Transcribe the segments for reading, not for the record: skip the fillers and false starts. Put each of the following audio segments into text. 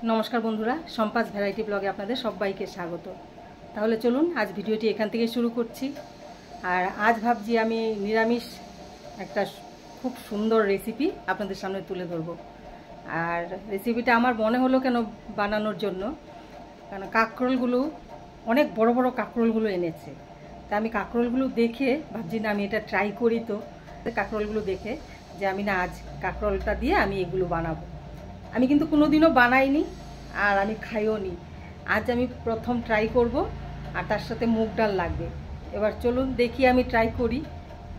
নমস্কার বন্ধুরা, সম্পাস ভ্যারাইটি ব্লগে আপনাদের সবাইকে স্বাগত। তাহলে চলুন আজ ভিডিওটি এখান থেকে শুরু করছি। আর আজ ভাবছি আমি নিরামিষ একটা খুব সুন্দর রেসিপি আপনাদের সামনে তুলে ধরবো। আর রেসিপিটা আমার মনে হলো কেন বানানোর জন্য, কারণ কাঁকরোলগুলো অনেক বড় বড় কাঁকরোলগুলো এনেছে। তা আমি কাঁকরোলগুলো দেখে ভাবছি না আমি এটা ট্রাই করি। তো কাঁকরোলগুলো দেখে যে আমি না আজ কাঁকরোলটা দিয়ে আমি এগুলো বানাবো। আমি কিন্তু কোনোদিনও বানাইনি আর আমি খাইও নি। আজ আমি প্রথম ট্রাই করব। আর তার সাথে মুগ ডাল লাগবে। এবার চলুন দেখি আমি ট্রাই করি,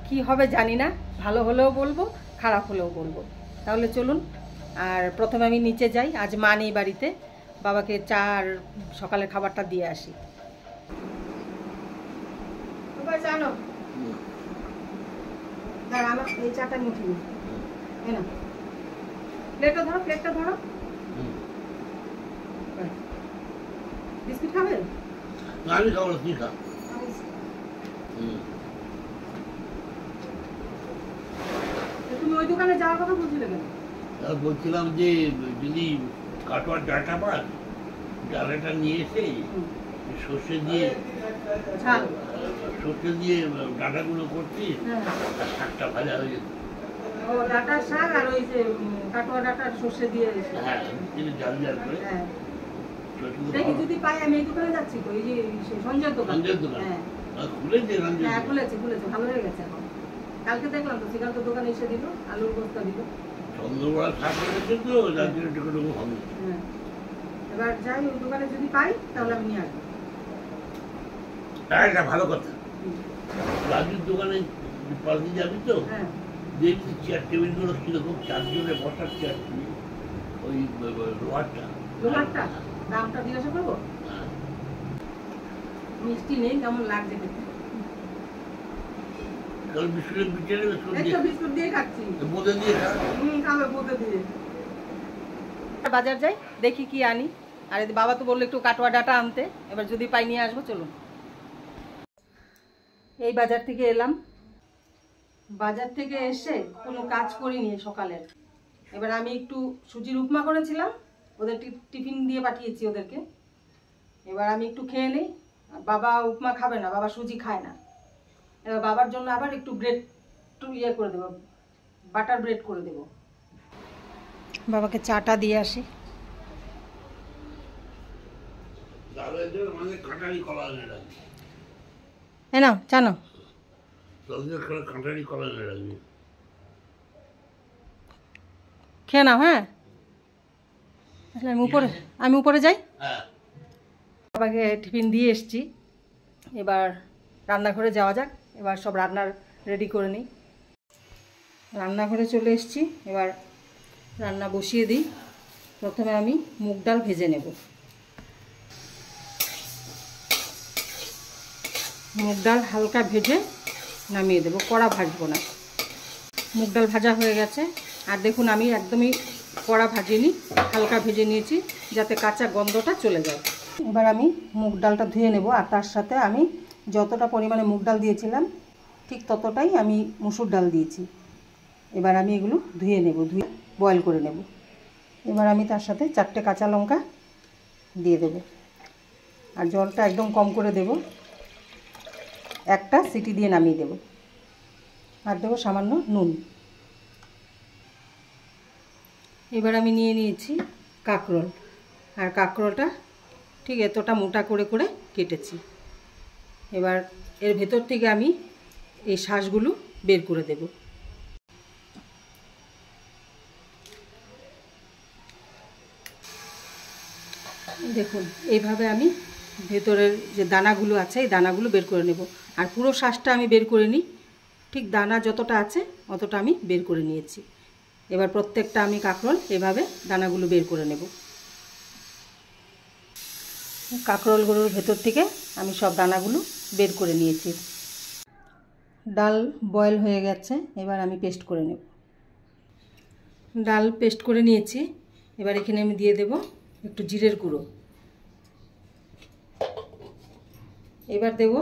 কি হবে জানি না। ভালো হলেও বলবো, খারাপ হলেও বলবো। তাহলে চলুন। আর প্রথমে আমি নিচে যাই, আজ মা নেই বাড়িতে, বাবাকে চা আর সকালের খাবারটা দিয়ে আসি। জানো আমার এই চাটা মুঠি না, প্লেটটা ধরো, প্লেটটা ধরো। বিস্কুট খাবেন? আমি খাবো না, তুই খা। তুমি ওই দোকানে যাওয়ার কথা বলছিলে কেন? বলছিলাম যে যদি কাটোয়ার ডাটা পাস, ডালাটা নিয়ে এসে সর্ষে দিয়ে ডাটাগুলো করছিস, আর শাকটা ভাজা হয়ে যেত। ও ডাটার শাক আর ওই যে কাটোয়া ডাটার সর্ষে দিয়ে, হ্যাঁ জাল জাল করে। দেখি যদি পাই। আমি এই দোকানে যাচ্ছি তো, এই যে সঞ্জয়ের দোকান। হ্যাঁ খুলেছে, হ্যাঁ খুলেছে, ভালো হয়ে গেছে এখন। কালকে দেখলাম তো, শ্রীকান্ত দোকানে এসে দিল, আলুর বস্তা দিল। চন্দ্রবড়া শাক করেছে তো, যার জন্য টিকটুকু হবে। হ্যাঁ এবার যাই, ওই দোকানে যদি পাই তাহলে আমি নিয়ে আসবো। এটা ভালো কথা। রাজুর দোকানে পাল্টি যাবি তো, দেখছি চেয়ার টেবিল গুলো কিরকম, চারজনে বসার চেয়ার টেবিল। ওই লোহারটা দামটা জিজ্ঞাসা করবো। মিষ্টি নেই, কেমন লাগছে খেতে? বিস্কুট দিয়ে খাচ্ছি। বোঁদে দিয়ে খাবে, বোঁদে দিয়ে। বাজার যাই, দেখি কি আনি। আর বাবা তো বললো একটু কাটোয়া ডাটা আনতে, এবার যদি পাই নিয়ে আসবো। চলুন। এই বাজার থেকে এলাম। বাজার থেকে এসে কোনো কাজ করিনি সকালের। এবার আমি একটু সুজির উপমা করেছিলাম, ওদের টিফিন দিয়ে পাঠিয়েছি ওদেরকে। এবার আমি একটু খেয়ে নিই। বাবা উপমা খাবে না, বাবা সুজি খায় না। এবার বাবার জন্য আবার একটু ব্রেড করে দেবো, বাটার ব্রেড করে দেবো। বাবাকে চাটা দিয়ে আসি। হ্যাঁ না, চা নাও। খেয়ে নাও। হ্যাঁ আমি উপরে যাই। বাবাকে টিফিন দিয়ে এসছি, এবার রান্নাঘরে যাওয়া যাক। এবার সব রান্নার রেডি করে নিই। রান্নাঘরে চলে এসছি, এবার রান্না বসিয়ে দিই। প্রথমে আমি মুগ ডাল ভেজে নেব। মুগ ডাল হালকা ভেজে নামিয়ে দেবো, কড়া ভাজবো না। মুগ ডাল ভাজা হয়ে গেছে। আর দেখুন আমি একদমই কড়া ভাজিনি, হালকা ভেজে নিয়েছি যাতে কাঁচা গন্ধটা চলে যায়। এবার আমি মুগ ডালটা ধুয়ে নেব। আর তার সাথে আমি যতটা পরিমাণে মুগ ডাল দিয়েছিলাম ঠিক ততটাই আমি মুসুর ডাল দিয়েছি। এবার আমি এগুলো ধুয়ে নেব, ধুয়ে বয়েল করে নেব। এবার আমি তার সাথে 4টে কাঁচা লঙ্কা দিয়ে দেব। আর জলটা একদম কম করে দেব, একটা সিটি দিয়ে নামিয়ে দেব। আর দেবো সামান্য নুন। এবার আমি নিয়ে নিয়েছি কাঁকরোল। আর কাঁকরোলটা ঠিক এতটা মোটা করে করে কেটেছি। এবার এর ভেতর থেকে আমি এই শাঁসগুলো বের করে দেব। দেখুন এইভাবে আমি ভেতরের যে দানাগুলো আছে এই দানাগুলো বের করে নেব। আর পুরো শাঁসটা আমি বের করে নিই, ঠিক দানা যতটা আছে অতটা আমি বের করে নিয়েছি। এবার প্রত্যেকটা আমি কাঁকরোল এভাবে দানাগুলো বের করে নেব। কাঁকরোলগুলোর ভেতর থেকে আমি সব দানাগুলো বের করে নিয়েছি। ডাল বয়েল হয়ে গেছে, এবার আমি পেস্ট করে নেব। ডাল পেস্ট করে নিয়েছি। এবার এখানে আমি দিয়ে দেব একটু জিরের গুঁড়ো। এবার দেব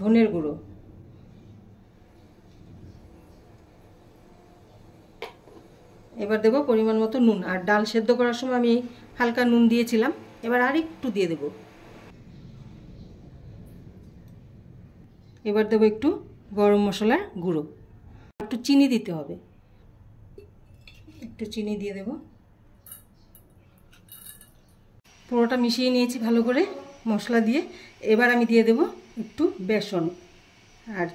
ধনের গুঁড়ো। এবার দেব পরিমাণ মতো নুন, আর ডাল সেদ্ধ করার সময় আমি হালকা নুন দিয়েছিলাম, এবার আর একটু দিয়ে দেব। এবার দেব একটু গরম মশলার গুঁড়ো, একটু চিনি দিতে হবে, একটু চিনি দিয়ে দেব। পুরোটা মিশিয়ে নিয়েছি ভালো করে মশলা দিয়ে। এবার আমি দিয়ে দেব একটু বেসন, আর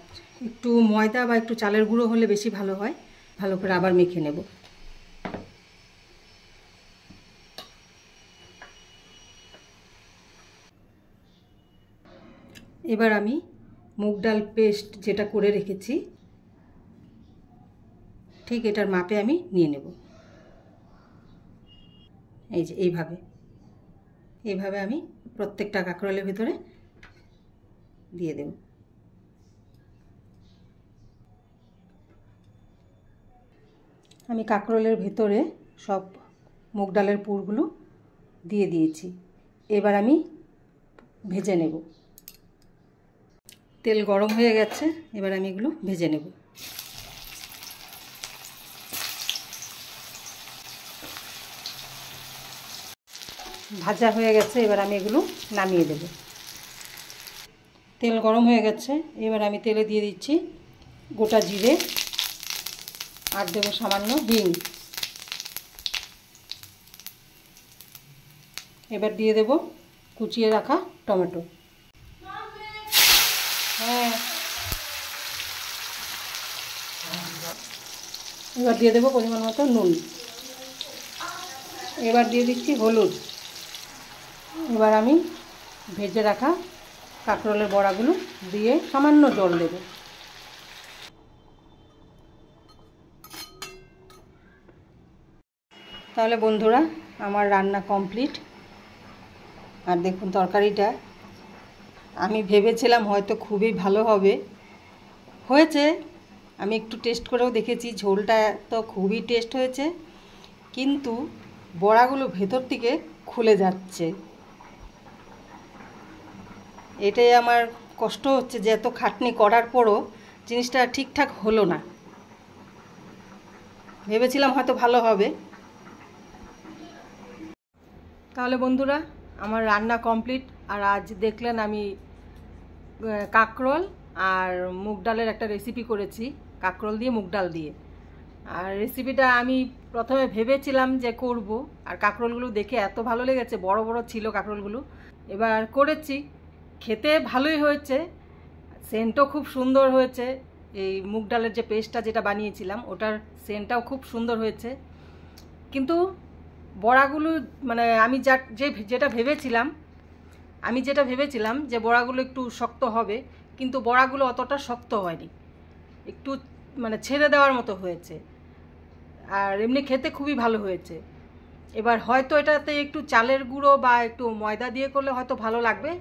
একটু ময়দা বা একটু চালের গুঁড়ো হলে বেশি ভালো হয়। ভালো করে আবার মেখে নেব। এবার আমি মুগ ডাল পেস্ট যেটা করে রেখেছি ঠিক এটার মাপে আমি নিয়ে নেব। এই যে এইভাবে আমি প্রত্যেকটা কাঁকরোলের ভিতরে দিয়ে দেব। আমি কাঁকরোলের ভেতরে সব মুগ ডালের পুরগুলো দিয়ে দিয়েছি। এবার আমি ভেজে নেব। তেল গরম হয়ে গেছে, এবার আমি এগুলো ভেজে নেব। ভাজা হয়ে গেছে, এবার আমি এগুলো নামিয়ে দেব। তেল গরম হয়ে গেছে, এবার আমি তেলে দিয়ে দিচ্ছি গোটা জিরে, আর দেবো সামান্য হিং। এবার দিয়ে দেব কুচিয়ে রাখা টমেটো। হ্যাঁ, এবার দিয়ে দেবো পরিমাণ মতো নুন। এবার দিয়ে দিচ্ছি হলুদ। এবার আমি ভেজে রাখা কাঁকরোলের বড়াগুলো দিয়ে সামান্য জল দেব। তাহলে বন্ধুরা আমার রান্না কমপ্লিট। আর দেখুন তরকারিটা আমি ভেবেছিলাম হয়তো খুবই ভালো হবে, হয়েছে। আমি একটু টেস্ট করেও দেখেছি, ঝোলটা তো খুবই টেস্ট হয়েছে, কিন্তু বড়াগুলো ভেতর থেকে খুলে যাচ্ছে। এটাই আমার কষ্ট হচ্ছে যে এত খাটনি করার পরও জিনিসটা ঠিকঠাক হলো না। ভেবেছিলাম হয়তো ভালো হবে। তাহলে বন্ধুরা আমার রান্না কমপ্লিট। আর আজ দেখলেন আমি কাঁকরোল আর মুগ ডালের একটা রেসিপি করেছি, কাঁকরোল দিয়ে মুগ ডাল দিয়ে। আর রেসিপিটা আমি প্রথমে ভেবেছিলাম যে করব, আর কাঁকরোলগুলো দেখে এত ভালো লেগেছে, বড় বড় ছিল কাঁকরোলগুলো। এবার করেছি, খেতে ভালোই হয়েছে, সেন্টও খুব সুন্দর হয়েছে। এই মুগ ডালের যে পেস্টটা যেটা বানিয়েছিলাম ওটার সেন্টটাও খুব সুন্দর হয়েছে। কিন্তু বড়াগুলো মানে আমি যেটা ভেবেছিলাম যে বড়াগুলো একটু শক্ত হবে, কিন্তু বড়াগুলো অতটা শক্ত হয়নি, একটু মানে ছেড়ে দেওয়ার মতো হয়েছে। আর এমনি খেতে খুবই ভালো হয়েছে। এবার হয়তো এটাতে একটু চালের গুঁড়ো বা একটু ময়দা দিয়ে করলে হয়তো ভালো লাগবে,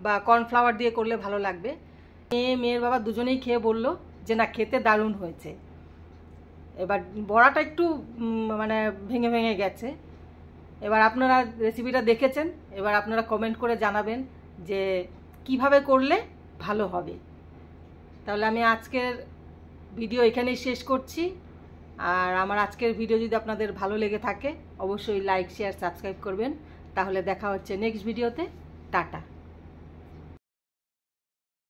বা কর্নফ্লাওয়ার দিয়ে করলে ভালো লাগবে। মেয়ের বাবা দুজনেই খেয়ে বলল যে না, খেতে দারুণ হয়েছে। এবার বড়াটা একটু মানে ভেঙে ভেঙে গেছে। এবার আপনারা রেসিপিটা দেখেছেন, এবার আপনারা কমেন্ট করে জানাবেন যে কিভাবে করলে ভালো হবে। তাহলে আমি আজকের ভিডিও এখানেই শেষ করছি। আর আমার আজকের ভিডিও যদি আপনাদের ভালো লেগে থাকে অবশ্যই লাইক, শেয়ার, সাবস্ক্রাইব করবেন। তাহলে দেখা হচ্ছে নেক্সট ভিডিওতে। টাটা।